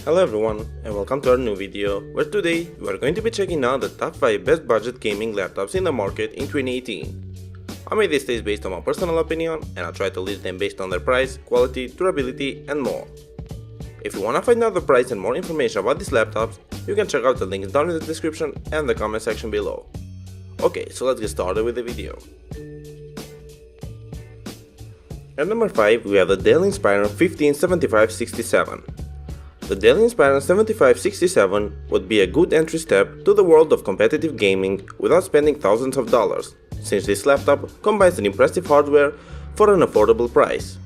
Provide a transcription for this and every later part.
Hello everyone and welcome to our new video, where today we are going to be checking out the top 5 best budget gaming laptops in the market in 2018. I made this list based on my personal opinion and I'll try to list them based on their price, quality, durability and more. If you want to find out the price and more information about these laptops, you can check out the links down in the description and the comment section below. Okay, so let's get started with the video. At number 5 we have the Dell Inspiron 157567. The Dell Inspiron 7567 would be a good entry step to the world of competitive gaming without spending thousands of dollars, since this laptop combines an impressive hardware for an affordable price.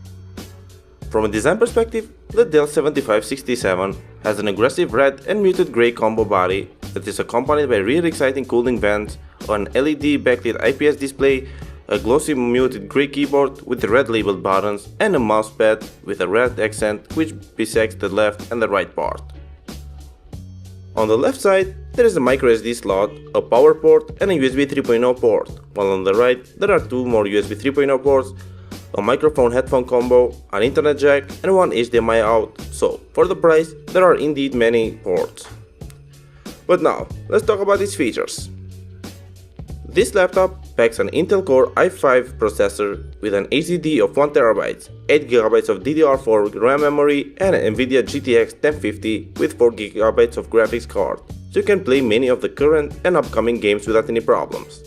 From a design perspective, the Dell 7567 has an aggressive red and muted gray combo body that is accompanied by really exciting cooling vents, an LED backlit IPS display, a glossy muted grey keyboard with red labeled buttons, and a mousepad with a red accent which bisects the left and the right part. On the left side, there is a microSD slot, a power port and a USB 3.0 port, while on the right there are two more USB 3.0 ports, a microphone headphone combo, an internet jack and one HDMI out, so for the price there are indeed many ports. But now, let's talk about its features. This laptop packs an Intel Core i5 processor with an HDD of 1TB, 8GB of DDR4 RAM memory and an NVIDIA GTX 1050 with 4GB of graphics card, so you can play many of the current and upcoming games without any problems.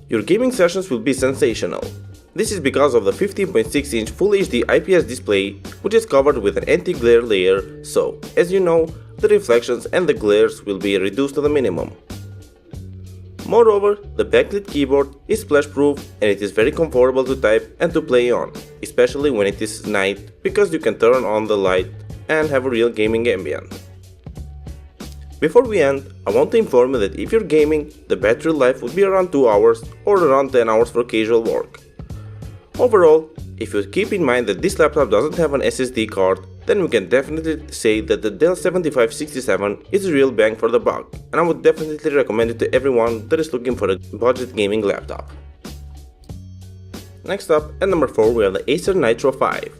Your gaming sessions will be sensational. This is because of the 15.6-inch Full HD IPS display, which is covered with an anti-glare layer, so, as you know, the reflections and the glares will be reduced to the minimum. Moreover, the backlit keyboard is splash-proof and it is very comfortable to type and to play on, especially when it is night, because you can turn on the light and have a real gaming ambient. Before we end, I want to inform you that if you're gaming, the battery life would be around 2 hours or around 10 hours for casual work. Overall, if you keep in mind that this laptop doesn't have an SSD card, then we can definitely say that the Dell 7567 is a real bang for the buck, and I would definitely recommend it to everyone that is looking for a budget gaming laptop. Next up, at number 4 we have the Acer Nitro 5.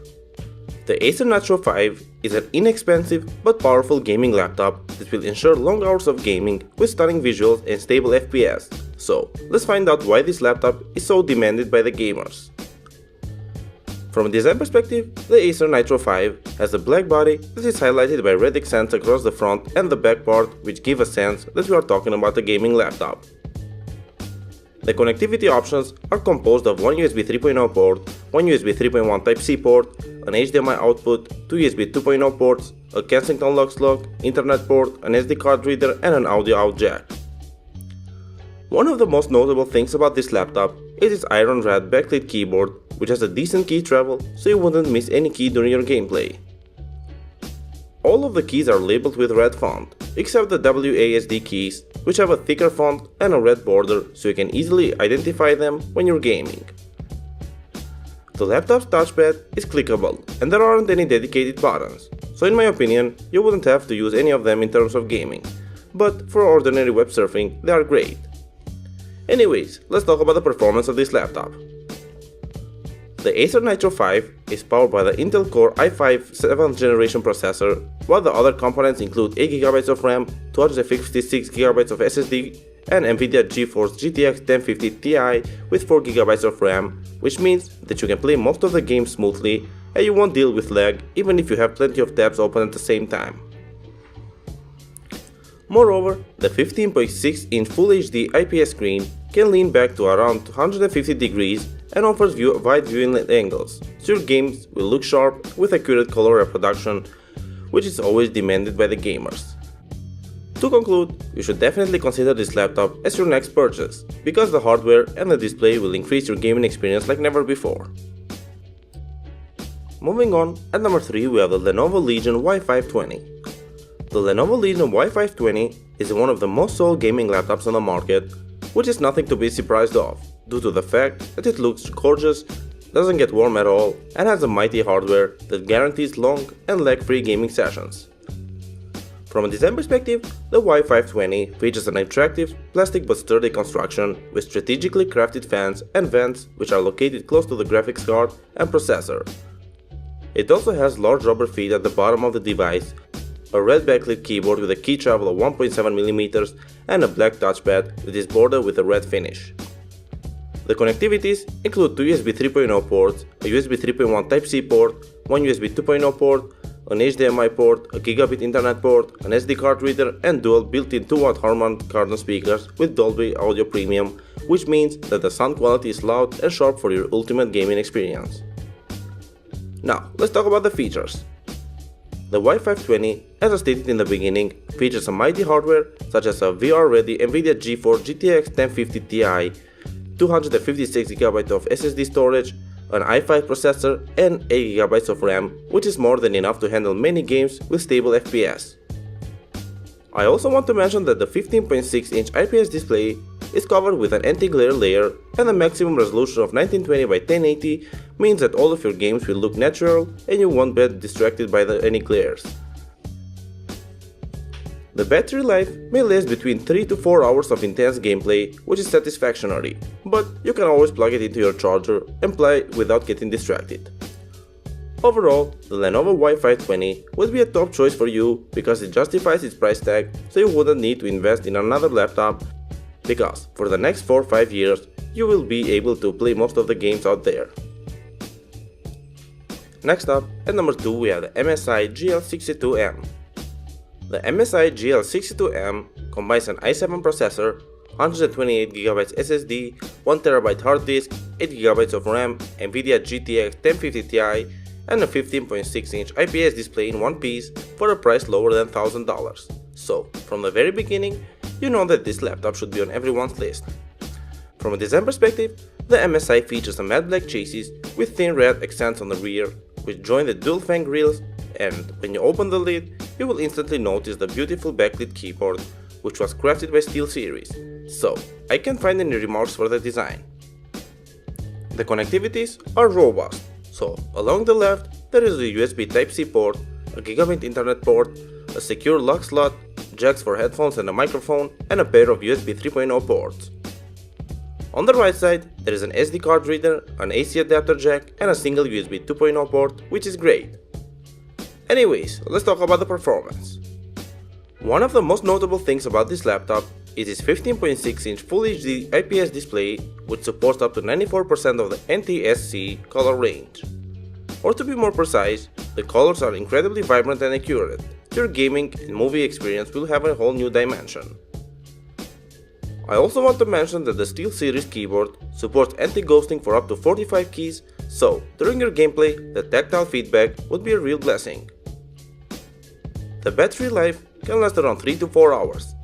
The Acer Nitro 5 is an inexpensive but powerful gaming laptop that will ensure long hours of gaming with stunning visuals and stable FPS. So, let's find out why this laptop is so demanded by the gamers. From a design perspective, the Acer Nitro 5 has a black body that is highlighted by red accents across the front and the back part, which give a sense that we are talking about a gaming laptop. The connectivity options are composed of one USB 3.0 port, one USB 3.1 Type-C port, an HDMI output, two USB 2.0 ports, a Kensington lux lock, internet port, an SD card reader and an audio out jack. One of the most notable things about this laptop is its iron red backlit keyboard, which has a decent key travel so you wouldn't miss any key during your gameplay. All of the keys are labeled with red font, except the WASD keys, which have a thicker font and a red border so you can easily identify them when you're gaming. The laptop's touchpad is clickable and there aren't any dedicated buttons, so in my opinion you wouldn't have to use any of them in terms of gaming, but for ordinary web surfing they are great. Anyways, let's talk about the performance of this laptop. The Acer Nitro 5 is powered by the Intel Core i5 7th generation processor, while the other components include 8GB of RAM, 256GB of SSD, and NVIDIA GeForce GTX 1050 Ti with 4GB of RAM, which means that you can play most of the game smoothly and you won't deal with lag even if you have plenty of tabs open at the same time. Moreover, the 15.6-inch Full HD IPS screen can lean back to around 150 degrees and offers wide viewing angles, so your games will look sharp with accurate color reproduction, which is always demanded by the gamers. To conclude, you should definitely consider this laptop as your next purchase, because the hardware and the display will increase your gaming experience like never before. Moving on, at number 3 we have the Lenovo Legion Y520. The Lenovo Legion Y520 is one of the most sold gaming laptops on the market, which is nothing to be surprised of, due to the fact that it looks gorgeous, doesn't get warm at all, and has a mighty hardware that guarantees long and lag-free gaming sessions. From a design perspective, the Y520 features an attractive, plastic but sturdy construction with strategically crafted fans and vents which are located close to the graphics card and processor. It also has large rubber feet at the bottom of the device, a red backlit keyboard with a key travel of 1.7mm, and a black touchpad that is bordered with a red finish. The connectivities include two USB 3.0 ports, a USB 3.1 Type-C port, one USB 2.0 port, an HDMI port, a gigabit internet port, an SD card reader, and dual built-in 2-watt Harman Kardon speakers with Dolby Audio Premium, which means that the sound quality is loud and sharp for your ultimate gaming experience. Now, let's talk about the features. The Y520, as I stated in the beginning, features some mighty hardware such as a VR-ready NVIDIA GeForce GTX 1050 Ti, 256GB of SSD storage, an i5 processor, and 8GB of RAM, which is more than enough to handle many games with stable FPS. I also want to mention that the 15.6-inch IPS display is covered with an anti-glare layer, and a maximum resolution of 1920 by 1080 means that all of your games will look natural and you won't get distracted by any glares. The battery life may last between 3 to 4 hours of intense gameplay, which is satisfactory, but you can always plug it into your charger and play without getting distracted. Overall, the Lenovo Y520 would be a top choice for you because it justifies its price tag, so you wouldn't need to invest in another laptop, because for the next 4-5 years you will be able to play most of the games out there. Next up, at number 2 we have the MSI GL62M. The MSI GL62M combines an i7 processor, 128GB SSD, 1TB hard disk, 8GB of RAM, NVIDIA GTX 1050 Ti, and a 15.6-inch IPS display in one piece for a price lower than $1,000. So, from the very beginning, you know that this laptop should be on everyone's list. From a design perspective, the MSI features a matte black chassis with thin red accents on the rear, which join the dual fan grills, and when you open the lid, you will instantly notice the beautiful backlit keyboard, which was crafted by SteelSeries. So, I can't find any remarks for the design. The connectivities are robust. So, along the left, there is a USB Type-C port, a gigabit internet port, a secure lock slot, jacks for headphones and a microphone, and a pair of USB 3.0 ports. On the right side, there is an SD card reader, an AC adapter jack, and a single USB 2.0 port, which is great. Anyways, let's talk about the performance. One of the most notable things about this laptop is its 15.6-inch Full HD IPS display, which supports up to 94% of the NTSC color range. Or to be more precise, the colors are incredibly vibrant and accurate. Your gaming and movie experience will have a whole new dimension. I also want to mention that the SteelSeries keyboard supports anti-ghosting for up to 45 keys, so during your gameplay, the tactile feedback would be a real blessing. The battery life can last around 3 to 4 hours.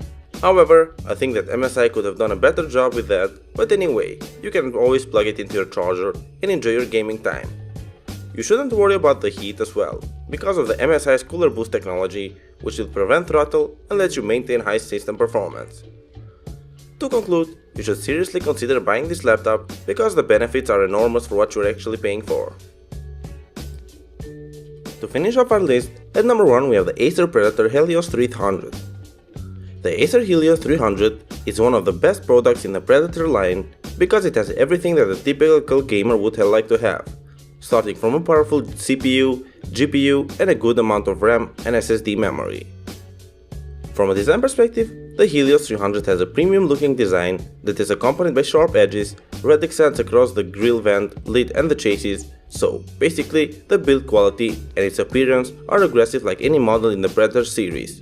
However, I think that MSI could have done a better job with that, but anyway, you can always plug it into your charger and enjoy your gaming time. You shouldn't worry about the heat as well, because of the MSI's Cooler Boost technology, which will prevent throttle and let you maintain high system performance. To conclude, you should seriously consider buying this laptop because the benefits are enormous for what you're actually paying for. To finish off our list, at number 1 we have the Acer Predator Helios 300. The Acer Helios 300 is one of the best products in the Predator line because it has everything that a typical gamer would like to have, starting from a powerful CPU, GPU, and a good amount of RAM and SSD memory. From a design perspective, the Helios 300 has a premium looking design that is accompanied by sharp edges, red accents across the grille vent, lid and the chassis, so basically the build quality and its appearance are aggressive like any model in the Predator series.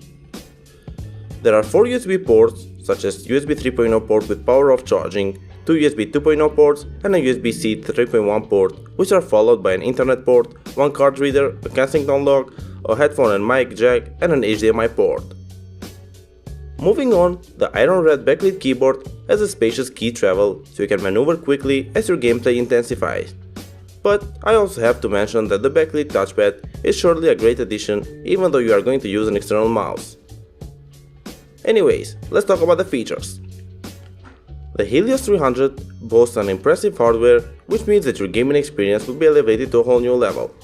There are 4 USB ports, such as USB 3.0 port with power off charging, 2 USB 2.0 ports, and a USB-C 3.1 port, which are followed by an Internet port, 1 card reader, a Kensington lock, a headphone and mic jack, and an HDMI port. Moving on, the iron red backlit keyboard has a spacious key travel, so you can maneuver quickly as your gameplay intensifies. But I also have to mention that the backlit touchpad is surely a great addition, even though you are going to use an external mouse. Anyways, let's talk about the features. The Helios 300 boasts an impressive hardware, which means that your gaming experience will be elevated to a whole new level.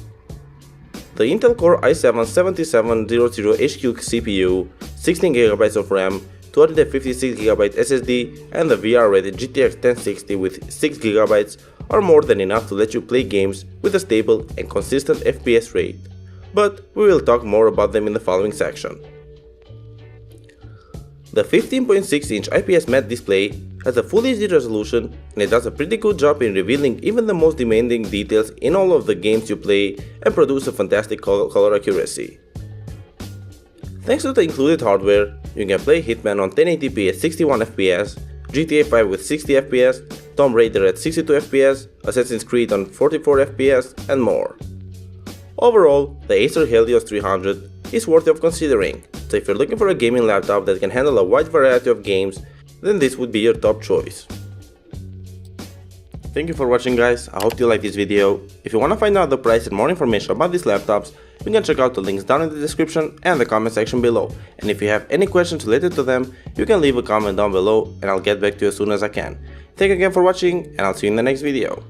The Intel Core i7-7700HQ CPU, 16GB of RAM, 256GB SSD, and the VR-ready GTX 1060 with 6GB are more than enough to let you play games with a stable and consistent FPS rate, but we will talk more about them in the following section. The 15.6-inch IPS matte display has a full HD resolution, and it does a pretty good job in revealing even the most demanding details in all of the games you play and produce a fantastic color accuracy. Thanks to the included hardware, you can play Hitman on 1080p at 61 FPS, GTA 5 with 60 FPS, Tomb Raider at 62 FPS, Assassin's Creed on 44 FPS, and more. Overall, the Acer Helios 300 is worthy of considering, so if you're looking for a gaming laptop that can handle a wide variety of games, then this would be your top choice. Thank you for watching, guys. I hope you liked this video. If you want to find out the price and more information about these laptops, you can check out the links down in the description and the comment section below. And if you have any questions related to them, you can leave a comment down below and I'll get back to you as soon as I can. Thank you again for watching, and I'll see you in the next video.